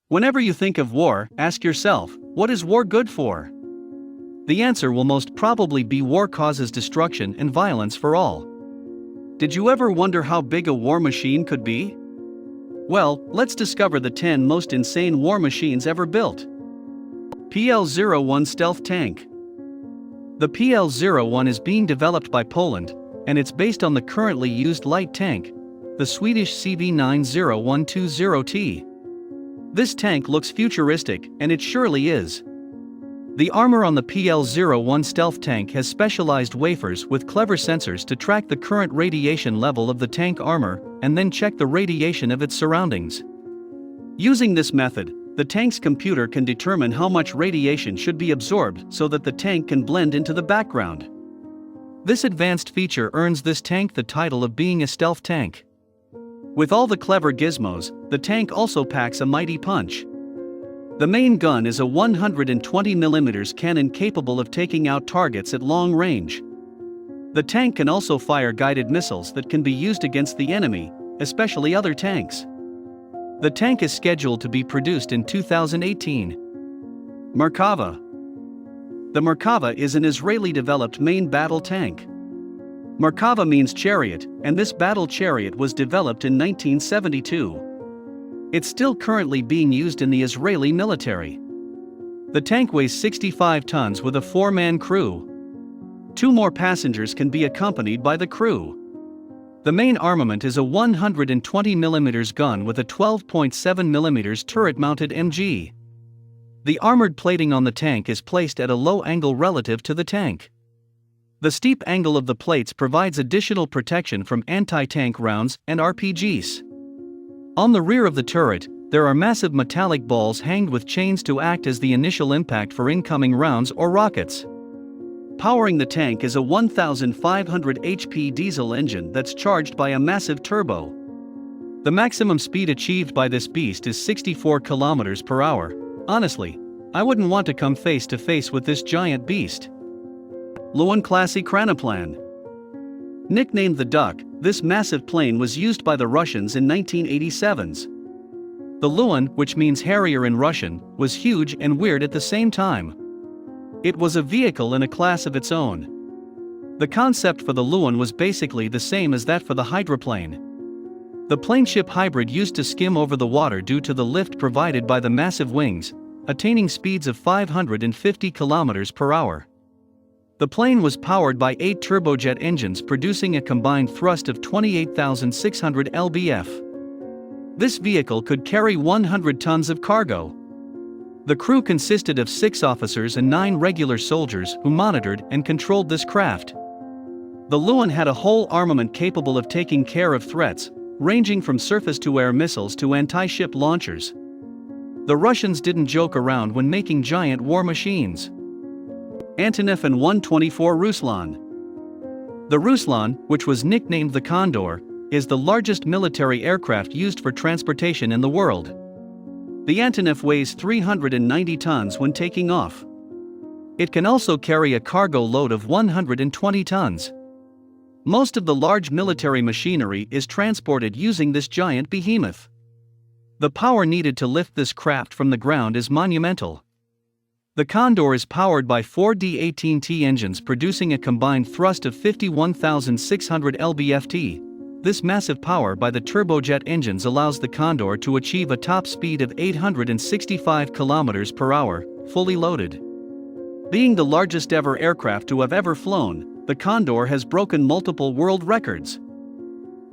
Whenever you think of war, ask yourself, what is war good for? The answer will most probably be war causes destruction and violence for all. Did you ever wonder how big a war machine could be? Well, let's discover the 10 most insane war machines ever built. PL-01 Stealth Tank. The PL-01 is being developed by Poland, and it's based on the currently used light tank, the Swedish CV90-120T. This tank looks futuristic, and it surely is. The armor on the PL-01 stealth tank has specialized wafers with clever sensors to track the current radiation level of the tank armor and then check the radiation of its surroundings. Using this method, the tank's computer can determine how much radiation should be absorbed so that the tank can blend into the background. This advanced feature earns this tank the title of being a stealth tank. With all the clever gizmos, the tank also packs a mighty punch. The main gun is a 120mm cannon capable of taking out targets at long range. The tank can also fire guided missiles that can be used against the enemy, especially other tanks. The tank is scheduled to be produced in 2018. Merkava. The Merkava is an Israeli-developed main battle tank. Merkava means chariot, and this battle chariot was developed in 1972. It's still currently being used in the Israeli military. The tank weighs 65 tons with a 4-man crew. 2 more passengers can be accompanied by the crew. The main armament is a 120mm gun with a 12.7mm turret-mounted MG. The armored plating on the tank is placed at a low angle relative to the tank. The steep angle of the plates provides additional protection from anti-tank rounds and RPGs. On the rear of the turret, there are massive metallic balls hanged with chains to act as the initial impact for incoming rounds or rockets. Powering the tank is a 1,500 HP diesel engine that's charged by a massive turbo. The maximum speed achieved by this beast is 64 km per hour. Honestly, I wouldn't want to come face to face with this giant beast. Lun-class Ekranoplan. Nicknamed the Duck, this massive plane was used by the Russians in 1987s. The Lun, which means Harrier in Russian, was huge and weird at the same time. It was a vehicle in a class of its own. The concept for the Lun was basically the same as that for the hydroplane. The plane-ship hybrid used to skim over the water due to the lift provided by the massive wings, attaining speeds of 550 km per hour. The plane was powered by 8 turbojet engines producing a combined thrust of 28,600 lbf. This vehicle could carry 100 tons of cargo. The crew consisted of 6 officers and 9 regular soldiers who monitored and controlled this craft. The Lun had a whole armament capable of taking care of threats, ranging from surface-to-air missiles to anti-ship launchers. The Russians didn't joke around when making giant war machines. Antonov and 124 Ruslan. The Ruslan, which was nicknamed the Condor, is the largest military aircraft used for transportation in the world. The Antonov weighs 390 tons when taking off. It can also carry a cargo load of 120 tons. Most of the large military machinery is transported using this giant behemoth. The power needed to lift this craft from the ground is monumental. The Condor is powered by 4 D-18T engines producing a combined thrust of 51,600 lbft. This massive power by the turbojet engines allows the Condor to achieve a top speed of 865 km per hour, fully loaded. Being the largest ever aircraft to have ever flown, the Condor has broken multiple world records.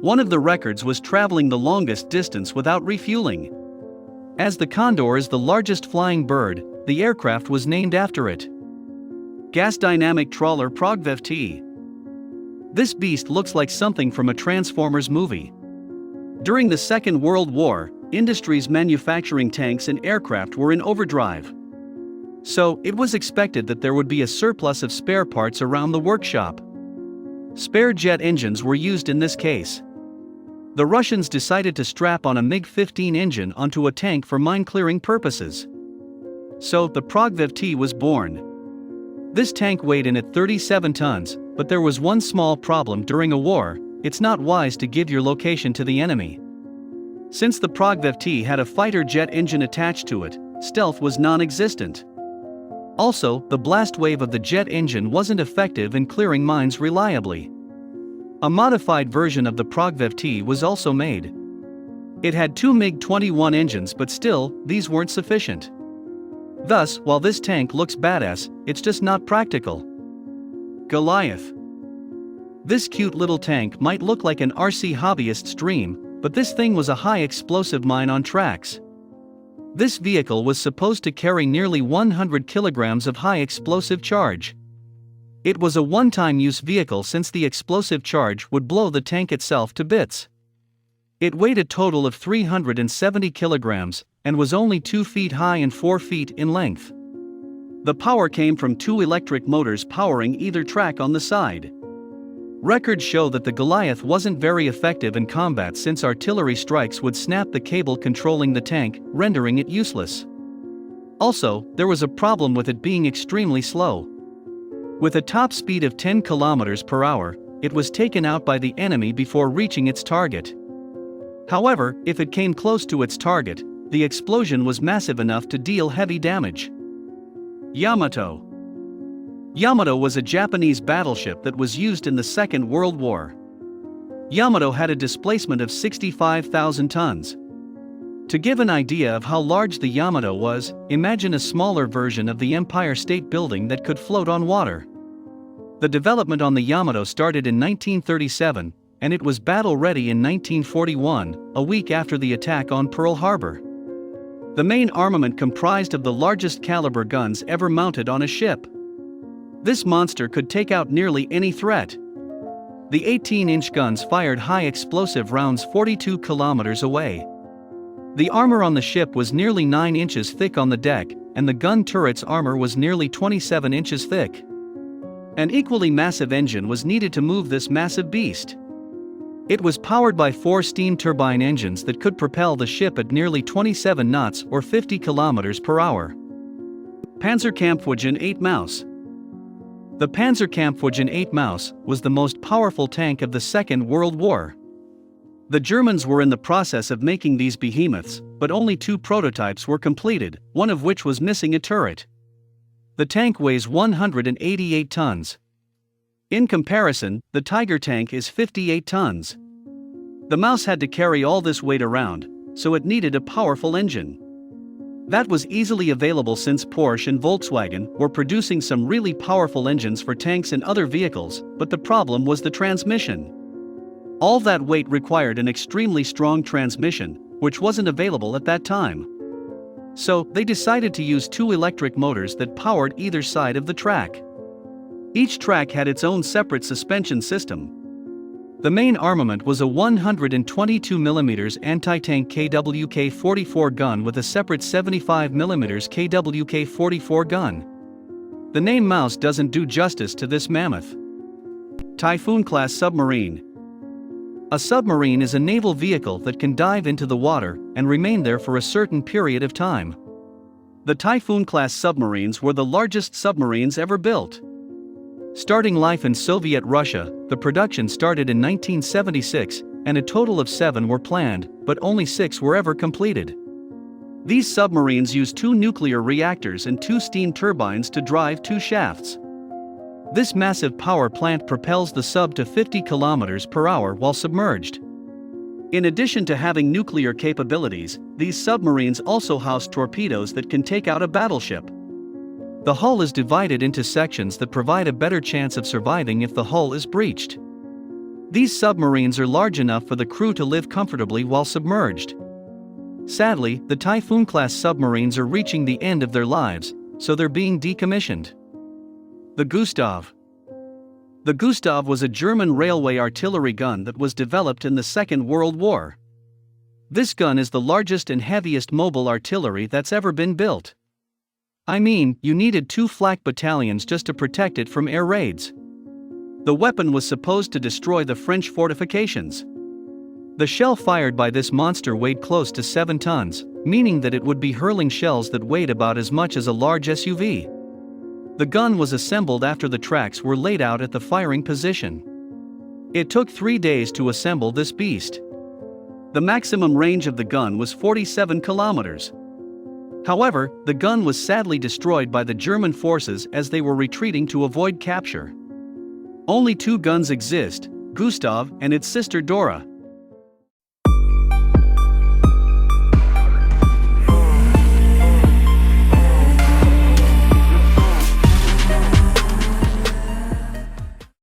One of the records was traveling the longest distance without refueling. As the Condor is the largest flying bird, the aircraft was named after it. Gas dynamic trawler Progvev-T. This beast looks like something from a Transformers movie. During the Second World War, industries manufacturing tanks and aircraft were in overdrive. So, it was expected that there would be a surplus of spare parts around the workshop. Spare jet engines were used in this case. The Russians decided to strap on a MiG-15 engine onto a tank for mine-clearing purposes. So, the Progvev-T was born. This tank weighed in at 37 tons, but there was one small problem during a war: it's not wise to give your location to the enemy. Since the Progvev-T had a fighter jet engine attached to it, stealth was non-existent. Also, the blast wave of the jet engine wasn't effective in clearing mines reliably. A modified version of the Progvev-T was also made. It had two MiG-21 engines, but still, these weren't sufficient. Thus, while this tank looks badass, it's just not practical. Goliath. This cute little tank might look like an RC hobbyist's dream, but this thing was a high-explosive mine on tracks. This vehicle was supposed to carry nearly 100 kilograms of high-explosive charge. It was a one-time-use vehicle since the explosive charge would blow the tank itself to bits. It weighed a total of 370 kilograms, and was only 2 feet high and 4 feet in length. The power came from two electric motors powering either track on the side. Records show that the Goliath wasn't very effective in combat since artillery strikes would snap the cable controlling the tank, rendering it useless. Also, there was a problem with it being extremely slow. With a top speed of 10 kilometers per hour, it was taken out by the enemy before reaching its target. However, if it came close to its target, the explosion was massive enough to deal heavy damage. Yamato. Yamato was a Japanese battleship that was used in the Second World War. Yamato had a displacement of 65,000 tons. To give an idea of how large the Yamato was, imagine a smaller version of the Empire State Building that could float on water. The development on the Yamato started in 1937, and it was battle-ready in 1941, a week after the attack on Pearl Harbor. The main armament comprised of the largest caliber guns ever mounted on a ship. This monster could take out nearly any threat. The 18-inch guns fired high-explosive rounds 42 kilometers away. The armor on the ship was nearly 9 inches thick on the deck, and the gun turret's armor was nearly 27 inches thick. An equally massive engine was needed to move this massive beast. It was powered by 4 steam turbine engines that could propel the ship at nearly 27 knots or 50 kilometers per hour. Panzerkampfwagen VIII Maus. The Panzerkampfwagen VIII Maus was the most powerful tank of the Second World War. The Germans were in the process of making these behemoths, but only 2 prototypes were completed, one of which was missing a turret. The tank weighs 188 tons. In comparison, the Tiger tank is 58 tons. The Maus had to carry all this weight around, so it needed a powerful engine. That was easily available since Porsche and Volkswagen were producing some really powerful engines for tanks and other vehicles, but the problem was the transmission. All that weight required an extremely strong transmission, which wasn't available at that time. So, they decided to use 2 electric motors that powered either side of the track. Each track had its own separate suspension system. The main armament was a 122mm anti-tank KWK-44 gun with a separate 75mm KWK-44 gun. The name Maus doesn't do justice to this mammoth. Typhoon-class submarine. A submarine is a naval vehicle that can dive into the water and remain there for a certain period of time. The Typhoon-class submarines were the largest submarines ever built. Starting life in Soviet Russia, the production started in 1976, and a total of 7 were planned, but only 6 were ever completed. These submarines use 2 nuclear reactors and 2 steam turbines to drive 2 shafts. This massive power plant propels the sub to 50 kilometers per hour while submerged. In addition to having nuclear capabilities, these submarines also house torpedoes that can take out a battleship. The hull is divided into sections that provide a better chance of surviving if the hull is breached. These submarines are large enough for the crew to live comfortably while submerged. Sadly, the Typhoon-class submarines are reaching the end of their lives, so they're being decommissioned. The Gustav. The Gustav was a German railway artillery gun that was developed in the Second World War. This gun is the largest and heaviest mobile artillery that's ever been built. I mean, you needed 2 flak battalions just to protect it from air raids. The weapon was supposed to destroy the French fortifications. The shell fired by this monster weighed close to 7 tons, meaning that it would be hurling shells that weighed about as much as a large SUV. The gun was assembled after the tracks were laid out at the firing position. It took 3 days to assemble this beast. The maximum range of the gun was 47 kilometers. However, the gun was sadly destroyed by the German forces as they were retreating to avoid capture. Only two guns exist, Gustav and its sister Dora.